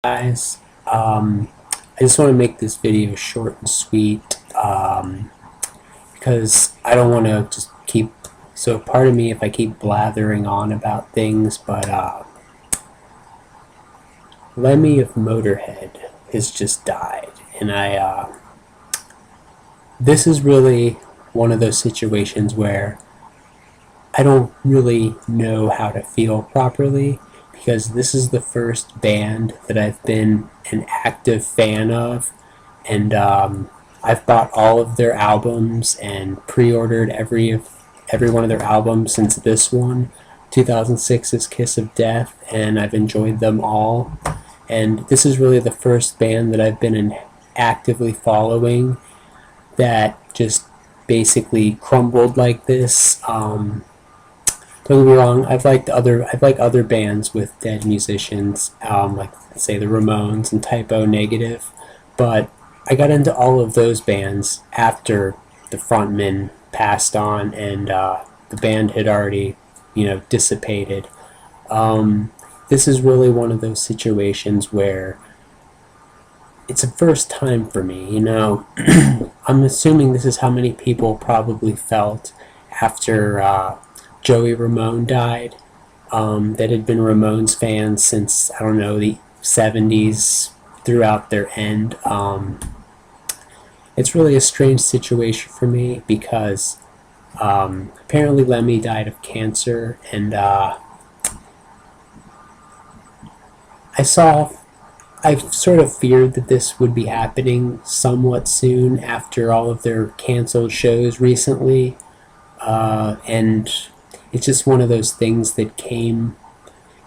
Guys. I just want to make this video short and sweet because I don't want to just keep. So, pardon me if I keep blathering on about things, but Lemmy of Motorhead has just died, and this is really one of those situations where I don't really know how to feel properly because this is the first band that I've been an active fan of, and I've bought all of their albums and pre-ordered every one of their albums since this one, 2006's Kiss of Death, and I've enjoyed them all. And this is really the first band that I've been actively following that just basically crumbled like this. Don't get me wrong, I've liked other bands with dead musicians, like say the Ramones and Typo Negative, but I got into all of those bands after the frontman passed on and the band had already, dissipated. This is really one of those situations where it's a first time for me, I'm assuming this is how many people probably felt after Joey Ramone died, that had been Ramones fans since, I don't know, the 70s throughout their end. It's really a strange situation for me because apparently Lemmy died of cancer, and I sort of feared that this would be happening somewhat soon after all of their canceled shows recently, and it's just one of those things that came,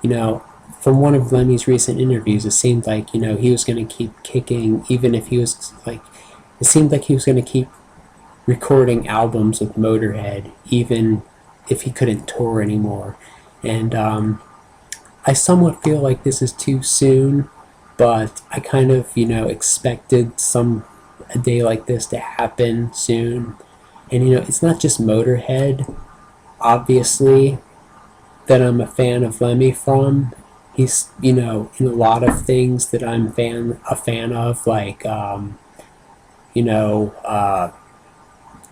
from one of Lemmy's recent interviews. It seemed like, he was going to keep kicking, even if he was like, it seemed like he was going to keep recording albums with Motorhead, even if he couldn't tour anymore. And I somewhat feel like this is too soon, but I kind of, expected a day like this to happen soon. And, it's not just Motorhead, obviously, that I'm a fan of Lemmy from. He's, in a lot of things that I'm a fan of, like,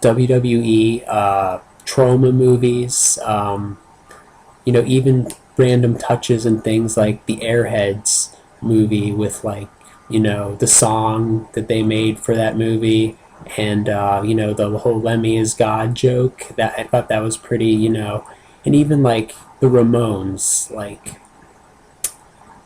WWE, trauma movies, even random touches and things like the Airheads movie with, like, the song that they made for that movie, and the whole Lemmy is God joke. That I thought that was pretty, and even like the Ramones. Like,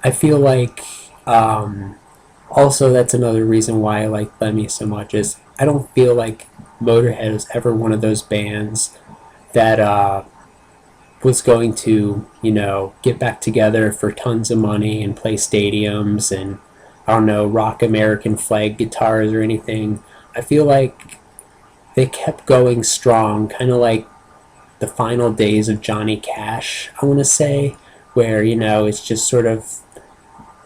I feel like also that's another reason why I like Lemmy so much is I don't feel like Motorhead was ever one of those bands that was going to, get back together for tons of money and play stadiums and, I don't know, rock American flag guitars or anything. I feel like they kept going strong, kind of like the final days of Johnny Cash, I want to say, where, it's just sort of,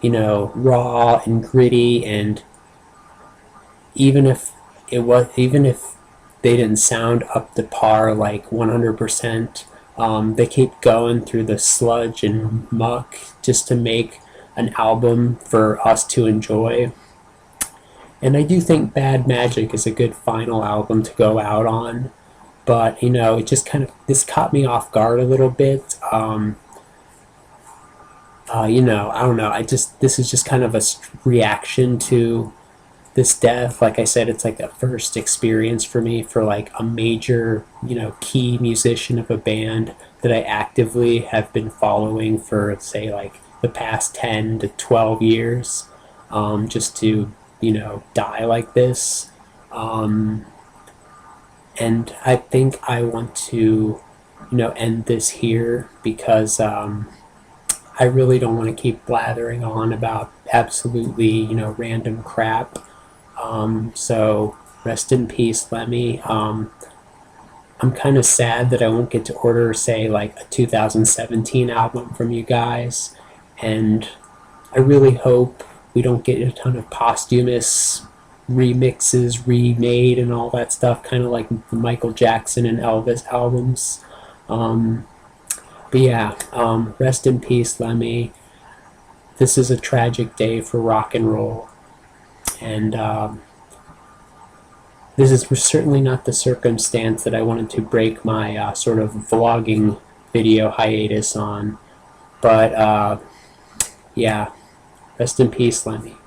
raw and gritty, and even if they didn't sound up to par like 100%, they keep going through the sludge and muck just to make an album for us to enjoy. And I do think Bad Magic is a good final album to go out on, but it just this caught me off guard a little bit. I don't know. This is just kind of a reaction to this death. Like I said, it's like a first experience for me for like a major, key musician of a band that I actively have been following for, say, like the past 10 to 12 years, just to, die like this. And I think I want to, end this here because I really don't want to keep blathering on about absolutely, random crap. So rest in peace, Lemmy. I'm kind of sad that I won't get to order, say, like a 2017 album from you guys, and I really hope we don't get a ton of posthumous remixes remade and all that stuff, kind of like the Michael Jackson and Elvis albums. But yeah, rest in peace, Lemmy. this is a tragic day for rock and roll, and this is certainly not the circumstance that I wanted to break my sort of vlogging video hiatus on. But yeah, rest in peace, Lemmy.